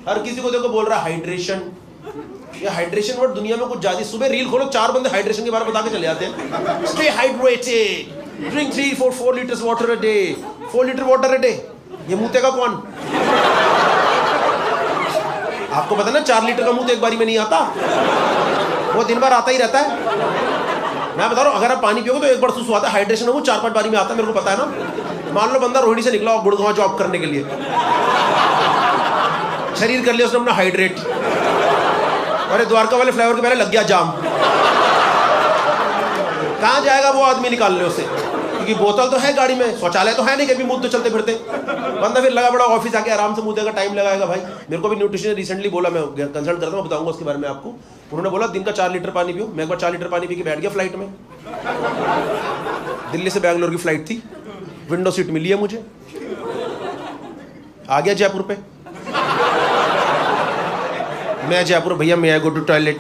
हर किसी को देखो बोल रहा है हाइड्रेशन। ये हाइड्रेशन वर्ड दुनिया में कुछ ज्यादा, सुबह रील खोलो 4 बंदे हाइड्रेशन के बारे में बता के चले जाते हैं। Stay hydrated, drink 3-4 litres water a day, 4 litre water a day. ये मुँह कौन? आपको पता ना 4 लीटर का मुंह तो एक बारी में नहीं आता, वो दिन भर आता ही रहता है। मैं बता रहा हूँ, अगर आप पानी पियोगे तो एक बार सुसु आता है। हाइड्रेशन वो 4-5 बारी में आता है, मेरे को पता है ना। मान लो बंदा रोहिणी से निकला गुड़गांव जॉब करने के लिए, शरीर कर लिया उसने अपना हाइड्रेट, अरे द्वारका वाले फ्लाईओवर के पहले लग गया जाम। कहाँ जाएगा वो आदमी निकालने उसे? क्योंकि बोतल तो है गाड़ी में, शौचालय तो है नहीं, कभी मुंह तो चलते फिरते। बंदा फिर लगा बड़ा ऑफिस आके आराम से मुंह देगा, टाइम लगाएगा। भाई मेरे को भी न्यूट्रिशन ने रिसेंटली बोला, मैं कंसल्ट करता हूँ, बताऊंगा उसके बारे में आपको। उन्होंने बोला दिन का 4 लीटर पानी पियो। मैं एक बार 4 लीटर पानी पी के बैठ गया फ्लाइट में। दिल्ली से बैंगलोर की फ्लाइट थी, विंडो सीट मिली है मुझे, आ गया जयपुर पे। मैं जयपुर, भैया मैं गो टू टॉयलेट।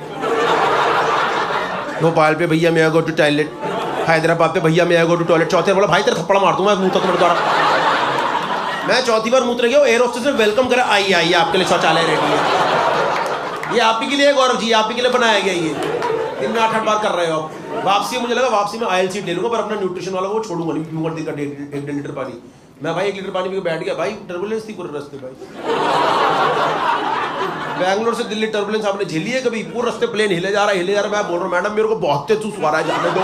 भोपाल पे, भैया मैं गो टू टॉयलेट। हैदराबाद पे, भैया मैं गो टू टॉयलेट। चौथे बोला भाई तेरे थप्पड़ मार दूंगा मुंह तक तुम्हारे द्वारा। मैं चौथी बार मूत्र गया, एयर होस्टेस ने वेलकम करा, आइए आपके लिए शौचालय रेडी है, ये आप ही के लिए गौरव जी, आप ही के लिए बनाया गया। ये दिन में 8-8 बार कर रहे हो आप। वापसी मुझे लगा वापसी में आयल सीट ले लूंगा, पर अपना न्यूट्रिशन वाला वो छोड़ूंगा नहीं, पीऊंगा दिन का 1.5 लीटर पानी। मैं भाई 1 लीटर पानी पी के बैठ गया। भाई टर्बुलेंस थी पूरे रास्ते भाई, बैंगलोर से दिल्ली टर्बुलेंस आपने झेली है कभी? पूरे रास्ते प्लेन हिले जा रहा है। मैं बोल रहा हूँ मैडम मेरे को बहुत तेज सुसु आ रहा है, जाने दो।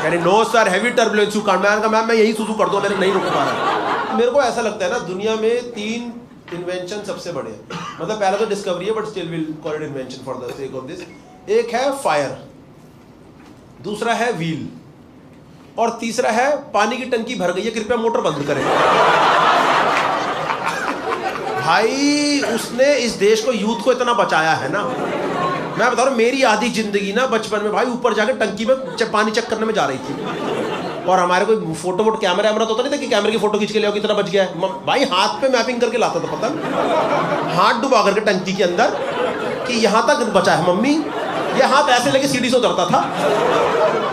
यानी no sir, heavy turbulence you can't. मैंने कहा मैम मैं यही सुसु कर दूँ, मैंने नहीं रुक पा रहा। मेरे को ऐसा लगता है ना, दुनिया में 3 इन्वेंशन सबसे बड़े हैं। मतलब पहला तो डिस्कवरी है, but still will call it invention for the sake of this. एक है फायर, दूसरा है व्हील, और तीसरा है पानी की टंकी भर गई है, कृपया मोटर बंद करें। भाई उसने इस देश को, यूथ को इतना बचाया है ना। मैं बता रहा हूँ, मेरी आधी जिंदगी ना बचपन में भाई ऊपर जाकर टंकी में पानी चेक करने में जा रही थी। और हमारे कोई फोटो कैमरा तो होता नहीं था कि कैमरे की फोटो खींच के ले आओ कितना बच गया है। भाई हाथ पे मैपिंग करके लाता था, पता, हाथ डुबा करके टंकी के अंदर कि यहाँ तक बचा है मम्मी। ये हाथ ऐसे लेके सीढ़ी से उतरता था,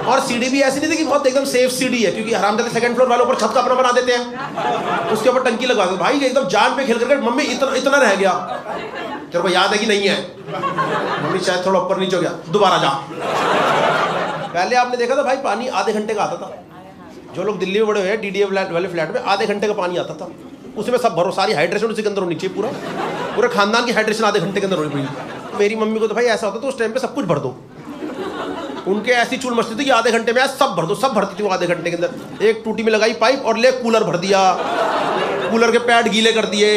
और सीढ़ी भी ऐसी नहीं थी कि बहुत एकदम सेफ सीढ़ी है, क्योंकि हरामजादे सेकंड फ्लोर वाले ऊपर छत का अपना बना देते हैं, उसके ऊपर टंकी लगवा देते। भाई एकदम जान पे खेल करके मम्मी इतना रह गया, तेरे को याद है कि नहीं है? मम्मी शायद थोड़ा ऊपर नीचे हो गया, दोबारा जा। पहले आपने देखा था भाई पानी आधे घंटे का आता था। जो लोग दिल्ली में बड़े हुए हैं, डीडीए वाले फ्लैट में आधे घंटे का पानी आता था, उसमें सब भरो, सारी हाइड्रेशन उसी के अंदर होनी चाहिए। पूरे खानदान की हाइड्रेशन आधे घंटे के अंदर होनी चाहिए। मेरी मम्मी को तो भाई ऐसा होता तो उस टाइम पे सब कुछ भर दो। उनके ऐसी चूल मचती थी कि आधे घंटे में सब भर दो, सब भरती थी वो आधे घंटे के अंदर। एक टूटी में लगाई पाइप और ले कूलर भर दिया, कूलर के पैड गीले कर दिए,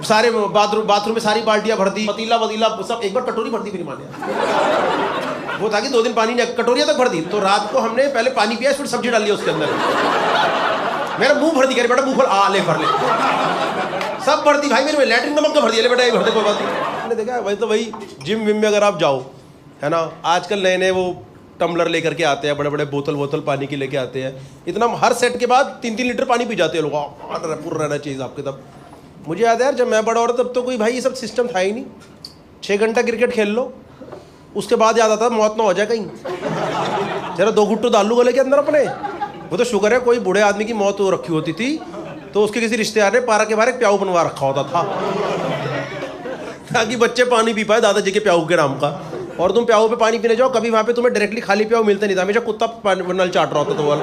सारे बाथरूम में सारी बाल्टियां भर दी, पतीला सब। एक बार कटोरी भर दी मेरी माँ ने, वो था कि 2 दिन पानी नहीं, कटोरियां तक भर दी। तो रात को हमने पहले पानी पिया, फिर सब्जी डाली उसके अंदर। मेरा मुंह भर दी, कह रहे बेटा मुंह खोल, आ ले भर ले, सब भर दी भाई। मेरे लैट्रिन नमक का भर दिया, ले बेटा ये भर दे, कोई बात नहीं। मैंने देखा वही तो, वही जिम विम में अगर आप जाओ है ना, आजकल नए वो टम्बलर लेकर के आते हैं, बड़े बड़े बोतल पानी की लेके आते हैं। इतना हर सेट के बाद 3-3 लीटर पानी पी जाते हैं लोग। पूरा रहना चाहिए आपके। तब मुझे याद है यार, जब मैं बड़ा हो रहा तब तो कोई भाई ये सब सिस्टम था ही नहीं। 6 घंटा क्रिकेट खेल लो, उसके बाद याद आता मौत ना हो जाए कहीं, जरा 2 घुट्टू डाल लूँ गले के अंदर अपने। वो तो शुक्र है कोई बूढ़े आदमी की मौत हो रखी होती थी तो उसके किसी रिश्तेदार ने पारा के बाहर एक प्याऊ बनवा रखा होता था, ताकि बच्चे पानी पी पाए दादाजी के प्याऊ के नाम का। और तुम प्याऊ पे पानी पीने जाओ, कभी वहाँ पे तुम्हें डायरेक्टली खाली प्याऊ मिलता नहीं था, हमेशा कुत्ता नल चाट रहा होता था। वो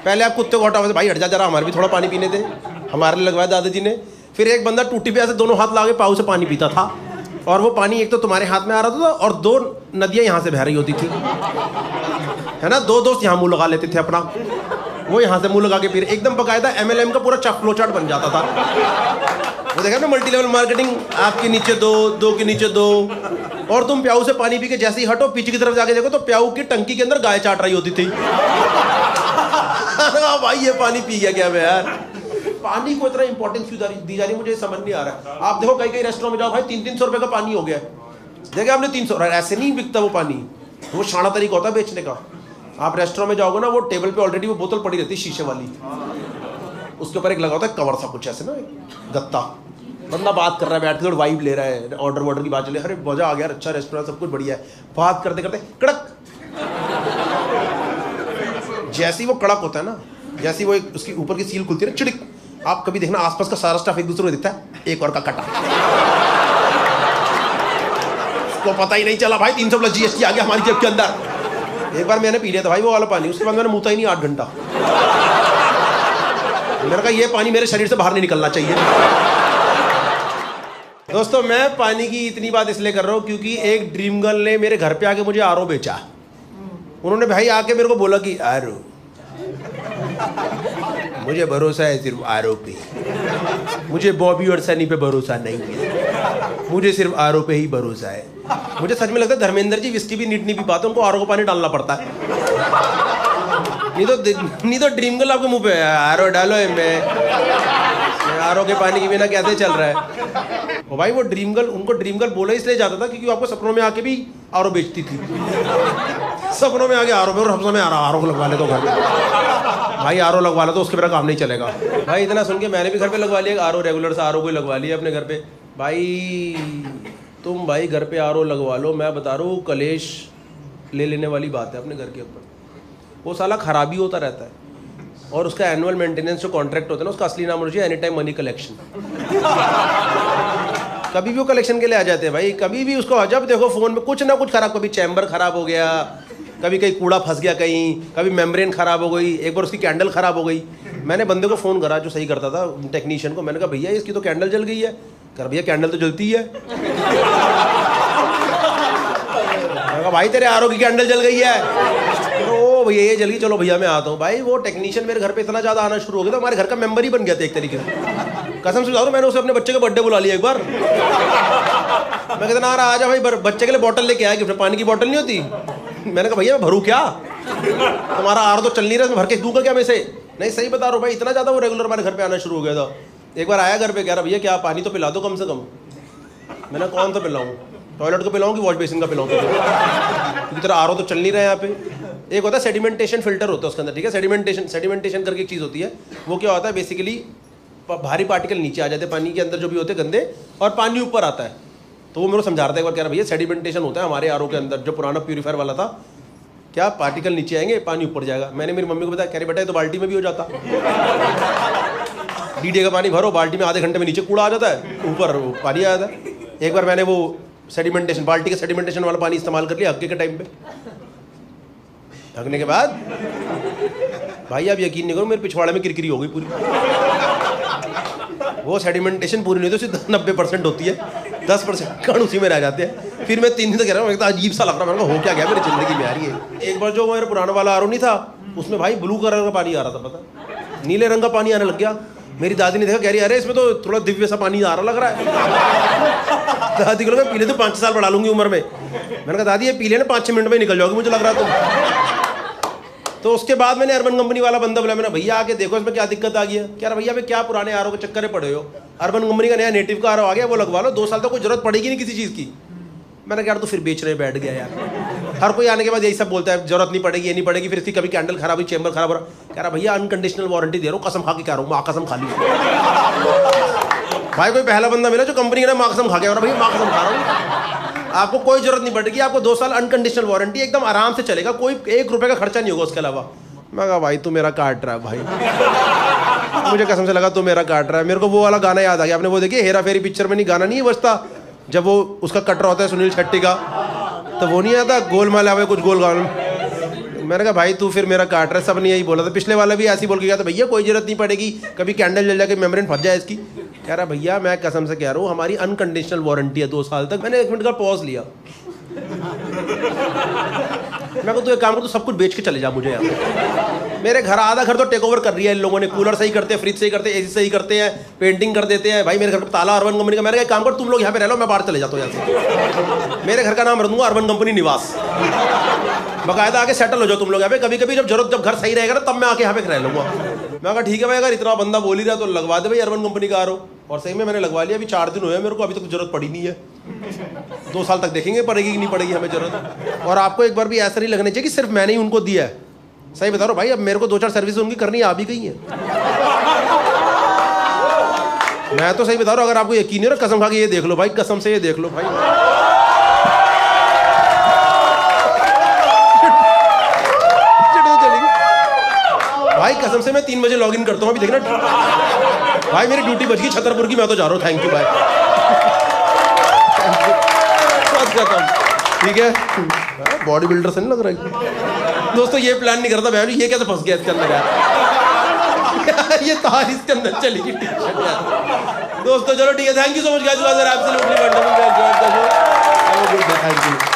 पहले आप कुत्ते को हटाओ, भाई हट जा जरा, हमारे भी थोड़ा पानी पीने दे, हमारे लिए लगवाया दादाजी ने। फिर एक बंदा टूटी पे ऐसे दोनों हाथ ला के पाऊ से पानी पीता था, और वो पानी एक तो तुम्हारे हाथ में आ रहा था और 2 नदियाँ यहाँ से बह रही होती थी, है ना। 2 दोस्त यहाँ मुँह लगा लेते थे अपना, वो यहाँ से मुँह लगा के फिर एकदम बकायदा MLM का पूरा फ्लो चार्ट बन जाता था। वो देखा ना, मल्टी लेवल मार्केटिंग, आपके नीचे 2 के नीचे 2, और तुम प्याऊ से पानी पी के जैसे ही हटो पीछे की तरफ जाके देखो तो प्याऊ की टंकी के अंदर गाय चाट रही होती थी। भाई ये पानी पी गया क्या मैं यार? पानी को इतना इंपॉर्टेंस क्यों दी जा रही है, मुझे समझ नहीं आ रहा। आप देखो कई रेस्टोरेंट में जाओ भाई, 300-300 रुपए का पानी हो गया। देखा आपने 300, ऐसे नहीं बिकता वो पानी, वो शाना तरीका होता है बेचने का। आप रेस्टोरेंट में जाओगे ना, वो टेबल पे ऑलरेडी वो बोतल पड़ी रहती है शीशे वाली, उसके ऊपर एक लगा होता है कवर सा कुछ ऐसे ना, गत्ता। बंदा बात कर रहा है बैठ के, वाइब ले रहा है, ऑर्डर की बात चले, अरे मजा आ गया, अच्छा रेस्टोरेंट, सब कुछ बढ़िया है। बात करते करते कड़क, जैसे ही वो कड़क होता है ना, जैसे वो उसकी ऊपर की सील खुलती है ना, चिड़िक, आप कभी देखना आसपास का सारा स्टाफ एक दूसरे को दिखता है, एक और का कटा। इसको पता ही नहीं चला भाई 300 प्लस GST आ गया हमारी जेब के अंदर। एक बार मैंने पी लिया था भाई वो वाला पानी, उसके बाद मैंने मुँह ही नहीं 8 घंटा। मैंने कहा ये पानी मेरे शरीर से बाहर नहीं निकलना चाहिए। दोस्तों मैं पानी की इतनी बात इसलिए कर रहा हूँ क्योंकि एक ड्रीम गर्ल ने मेरे घर पे आके मुझे RO बेचा। उन्होंने भाई आके मेरे को बोला कि RO, मुझे भरोसा है सिर्फ RO पे, मुझे बॉबी और सनी पे भरोसा नहीं है, मुझे सिर्फ RO पे ही भरोसा है। मुझे सच में लगता है धर्मेंद्र जी विस्की भी नीट नहीं पी पाते, उनको RO का पानी डालना पड़ता है। नहीं तो ड्रीम गर्ल आपके मुंह पे RO डालो, मैं RO के पानी के बिना कैसे चल रहा है। और भाई वो ड्रीम गर्ल, उनको ड्रीम गर्ल बोला इसलिए जाता था क्योंकि आपको सपनों में आके भी RO बेचती थी। सपनों में आके RO पे, और सपनों में RO को लगवा ले तो घर में भाई RO लगवा लो तो उसके बिना काम नहीं चलेगा। भाई इतना सुन के मैंने भी घर पे लगवा लिया RO, रेगुलर से RO को लगवा लिया अपने घर पे। भाई तुम भाई घर पे RO लगवा लो, मैं बता रहा हूँ कलेश ले लेने वाली बात है अपने घर के ऊपर। वो साला खराबी होता रहता है और उसका एनुअल मेंटेनेंस जो कॉन्ट्रैक्ट होता है ना, उसका असली नाम होना चाहिए एनी टाइम मनी कलेक्शन। कभी भी वो कलेक्शन के लिए आ जाते हैं भाई, कभी भी उसको जब देखो फोन में कुछ ना कुछ खराब, कभी चैम्बर खराब हो गया, कभी कहीं कूड़ा फंस गया, कहीं कभी मेम्ब्रेन खराब हो गई, एक बार उसकी कैंडल खराब हो गई। मैंने बंदे को फ़ोन करा जो सही करता था, टेक्नीशियन को, मैंने कहा भैया इसकी तो कैंडल जल गई है। कह भैया कैंडल तो जलती है। मैंने कहा भाई तेरे RO की कैंडल जल गई है। ओ भैया ये जल गई, चलो भैया मैं आता हूँ। भाई वो टेक्नीशियन मेरे घर पे इतना ज़्यादा आना शुरू हो गया था, हमारे घर का मेंबर ही बन गया था एक तरीके से। कसम से बता रहा हूं, मैंने उसे अपने बच्चे का बर्थडे बुला लिया एक बार। मैं कहता ना आजा भाई, बच्चे के लिए बोतल लेके आया, गिफ्ट पानी की बोतल नहीं होती। मैंने कहा भैया मैं भरूँ क्या, तुम्हारा RO तो चल नहीं रहा, भर के दूंगा क्या मैं से। नहीं सही बता रहा हूँ भाई, इतना ज़्यादा वो रेगुलर हमारे घर पे आना शुरू हो गया था। एक बार आया घर पे, कह रहा भैया क्या पानी तो पिला दो कम से कम। मैंने कौन सा पिलाऊँ, टॉयलेट को पिलाऊँ कि वॉश बेसिन का पिलाऊँ, क्योंकि तेरा RO तो चल नहीं रहा है यहाँ पे। एक होता है सेडिमेंटेशन फिल्टर होता है उसके अंदर, ठीक है। सेडिमेंटेशन करके एक चीज़ होती है, वो क्या होता है बेसिकली भारी पार्टिकल नीचे आ जाते हैं पानी के अंदर जो भी होते हैं गंदे, और पानी ऊपर आता है। तो वो मेरे को समझा रहा था एक बार, कह रहा भैया सेडिमेंटेशन होता है हमारे RO के अंदर, जो पुराना प्यूरीफायर वाला था, क्या पार्टिकल नीचे आएंगे पानी ऊपर जाएगा। मैंने मेरी मम्मी को बताया, कह रही बेटा ये तो बाल्टी में भी हो जाता। DDA का पानी भरो, बाल्टी में आधे घंटे में नीचे कूड़ा आ जाता है, ऊपर पानी आ जाता है। एक बार मैंने वो सेडिमेंटेशन, बाल्टी का सेडिमेंटेशन वाला पानी इस्तेमाल कर लिया हक्के के टाइम पे। हकने के बाद भाई आप यकीन नहीं करो, मेरे पिछवाड़े में किरकिरी हो गई पूरी। वो सेडिमेंटेशन पूरी नहीं होती, उससे 90% होती है, 10% कण उसी में रह जाते हैं। फिर मैं 3 दिन तक कह रहा हूँ, अजीब सा लग रहा है, हो क्या गया मेरी जिंदगी में आ रही है। एक बार जो मेरा पुराना वाला RO नहीं था, उसमें भाई ब्लू कलर का पानी आ रहा था, पता नीले रंग का पानी आने लग गया। मेरी दादी ने देखा, कह रही अरे इसमें तो थोड़ा दिव्य सा पानी आ रहा लग रहा है। दादी को लगा पीले तो 5 साल बढ़ा लूंगी उम्र में। मैंने कहा दादी ये पीले ना 5-6 मिनट में निकल जाओगे मुझे लग रहा। तो उसके बाद मैंने अर्बन कंपनी वाला बंदा बोला, मैंने भैया आके देखो इसमें क्या दिक्कत आ गई है। कह रहा भैया क्या पुराने RO के चक्कर में पड़े हो, अर्बन कंपनी का नया नेटिव का RO आ गया, वो लगवा लो, 2 साल तक कोई जरूरत पड़ेगी नहीं किसी चीज़ की। मैंने कहा यार तो फिर बेचने बैठ गया यार। हर कोई आने के बाद यही सब बोलता है, जरूरत नहीं पड़ेगी, ये नहीं पड़ेगी, फिर इसकी कभी कैंडल खराब हुई, चैम्बर खराब हो रहा। कह रहा भैया अनकंडीशनल वारंटी दे रहा हूँ, कसम खा के कह रहा हूँ, माँ कसम खा ली। भाई कोई पहला बंदा मिला जो कंपनी का माँ कसम खा गया, भैया माँ कसम खा रहा हूँ, आपको कोई जरूरत नहीं पड़ेगी, आपको 2 साल अनकंडीशनल वारंटी, एकदम आराम से चलेगा, कोई 1 रुपये का खर्चा नहीं होगा उसके अलावा। मैं कहा भाई तू मेरा काट रहा है भाई, मुझे कसम से लगा तू मेरा काट रहा है। मेरे को वो वाला गाना याद आ गया, आपने वो देखिए हेरा फेरी पिक्चर में नहीं गाना नहीं बजता जब वो उसका कटरा होता है सुनील शेट्टी का, तो वो नहीं आता गोलमाल आवे कुछ गोल गाल। मैंने कहा भाई तू फिर मेरा काट रहा है, सब ने यही बोला था। पिछले वाला भी ऐसे ही बोल के गया था, भैया कोई जरूरत नहीं पड़ेगी, कभी कैंडल जल जाके मेम्ब्रेन फंस जाए इसकी। कह रहा भैया मैं कसम से कह रहा हूँ हमारी अनकंडीशनल वारंटी है 2 साल तक। मैंने 1 मिनट का पॉज लिया, मैं तो एक काम कर, तू सब कुछ बेच के चले जा मुझे यार। मेरे घर आधा घर तो टेक ओवर कर रही है इन लोगों ने, कूलर सही करते हैं, फ्रिज सही करते हैं, AC सही करते हैं, पेंटिंग कर देते हैं। भाई मेरे घर पर ताला अर्बन कंपनी का। मैंने कहा काम कर तुम लोग यहाँ पे रह लो, मैं बाहर चले जाता हूँ यहाँ से। मेरे घर का नाम रख दूंगा अर्बन कंपनी निवास, बाकायदा आके सेटल हो जाओ तुम लोग यहाँ पे। कभी कभी जब घर सही रहेगा ना तब मैं आके यहाँ पे रह लूंगा। मैं कहा ठीक है भाई, अगर इतना बंदा बोल ही रहा तो लगवा दे भाई अर्बन कंपनी का RO। और सही में मैंने लगवा लिया, अभी 4 दिन हुए मेरे को, अभी तक जरूरत पड़ी नहीं है। 2 साल तक देखेंगे पड़ेगी कि नहीं पड़ेगी हमें जरूरत। और आपको एक बार भी ऐसा नहीं लगना चाहिए कि सिर्फ मैंने ही उनको दिया है। सही बता रहा हूँ भाई, अब मेरे को 2-4 सर्विस उनकी करनी आ भी गई है। मैं तो सही बता रहा हूँ, अगर आपको यकीन नहीं हो कसम खा के ये देख लो भाई, कसम से ये देख लो भाई। भाई कसम से मैं 3 बजे लॉगिन करता हूँ, अभी देखना भाई मेरी ड्यूटी बच गई छतरपुर की, मैं तो जा रहा हूँ। थैंक यू भाई। ठीक है, बॉडी बिल्डर से नहीं लग रहा है दोस्तों। ये प्लान नहीं करता मैं, ये कैसे फंस गया इसके अंदर यार ये तार इसके अंदर चली गई टी शर्ट यार। दोस्तों चलो ठीक है, thank you so much guys, absolutely wonderful, enjoyed the show, have a good day, thank you.